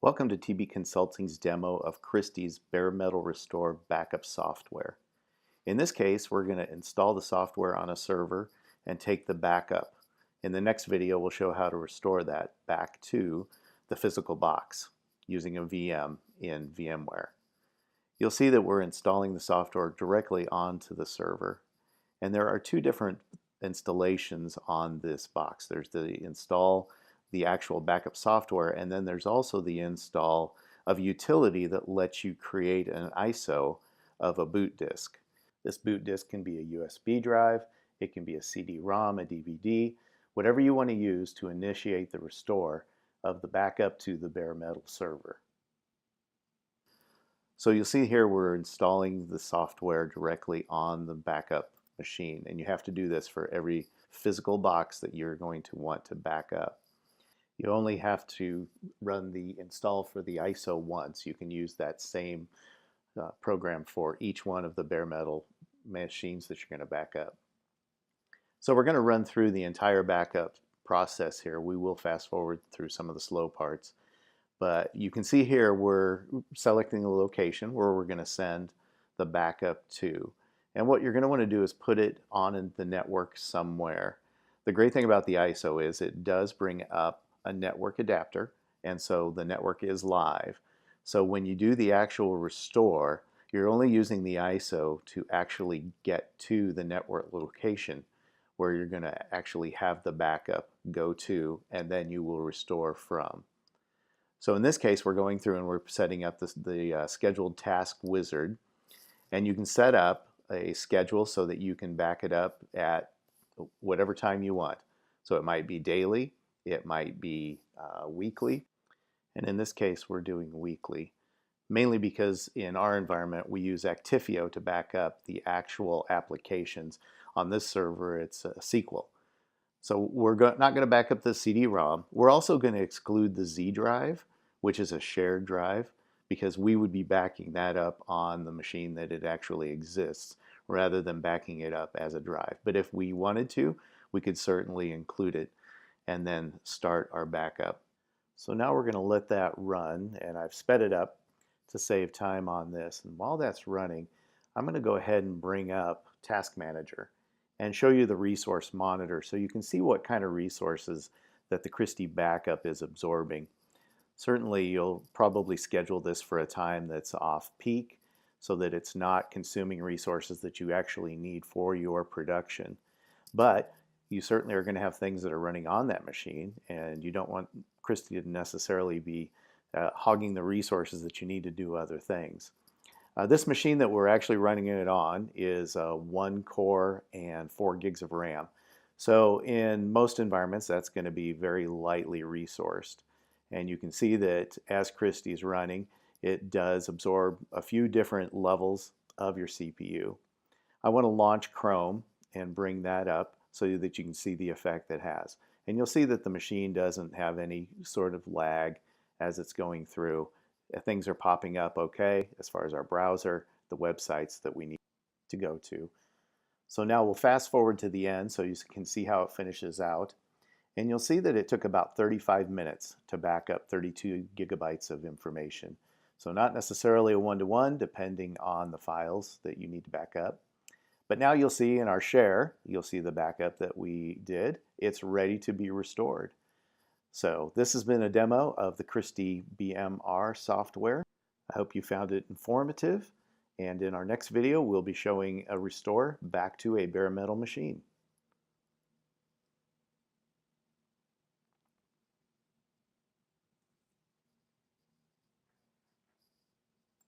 Welcome to TB Consulting's demo of Christie's Bare Metal Restore backup software. In this case, we're going to install the software on a server and take the backup. In the next video, we'll show how to restore that back to the physical box using a VM in VMware. You'll see that we're installing the software directly onto the server. And there are two different installations on this box. There's the install the actual backup software, and then there's also the install of utility that lets you create an ISO of a boot disk. This boot disk can be a USB drive, it can be a CD-ROM, a DVD, whatever you want to use to initiate the restore of the backup to the bare metal server. So you'll see here we're installing the software directly on the backup machine, and you have to do this for every physical box that you're going to want to back up. You only have to run the install for the ISO once. You can use that same program for each one of the bare metal machines that you're going to back up. So we're going to run through the entire backup process here. We will fast forward through some of the slow parts. But you can see here we're selecting a location where we're going to send the backup to. And what you're going to want to do is put it on the network somewhere. The great thing about the ISO is it does bring up a network adapter, and so the network is live. So when you do the actual restore, you're only using the ISO to actually get to the network location where you're going to actually have the backup go to, and then you will restore from. So in this case, we're going through and we're setting up the scheduled task wizard, and you can set up a schedule so that you can back it up at whatever time you want. So it might be daily, it might be weekly, and in this case we're doing weekly, mainly because in our environment we use Actifio to back up the actual applications. On this server it's SQL. So we're not going to back up the CD-ROM. We're also going to exclude the Z drive, which is a shared drive, because we would be backing that up on the machine that it actually exists rather than backing it up as a drive. But if we wanted to, we could certainly include it and then start our backup. So now we're going to let that run, and I've sped it up to save time on this. And while that's running, I'm going to go ahead and bring up Task Manager and show you the resource monitor so you can see what kind of resources that the Christie backup is absorbing. Certainly you'll probably schedule this for a time that's off peak so that it's not consuming resources that you actually need for your production. But you certainly are going to have things that are running on that machine, and you don't want Christie to necessarily be hogging the resources that you need to do other things. This machine that we're actually running it on is 1 core and 4 gigs of RAM. So in most environments that's going to be very lightly resourced. And you can see that as Christie is running, it does absorb a few different levels of your CPU. I want to launch Chrome and bring that up so that you can see the effect it has. And you'll see that the machine doesn't have any sort of lag as it's going through. Things are popping up okay as far as our browser, the websites that we need to go to. So now we'll fast forward to the end so you can see how it finishes out. And you'll see that it took about 35 minutes to back up 32 gigabytes of information. So not necessarily a one-to-one, depending on the files that you need to back up. But now you'll see in our share, you'll see the backup that we did. It's ready to be restored. So this has been a demo of the Christie BMR software. I hope you found it informative. And in our next video, we'll be showing a restore back to a bare metal machine.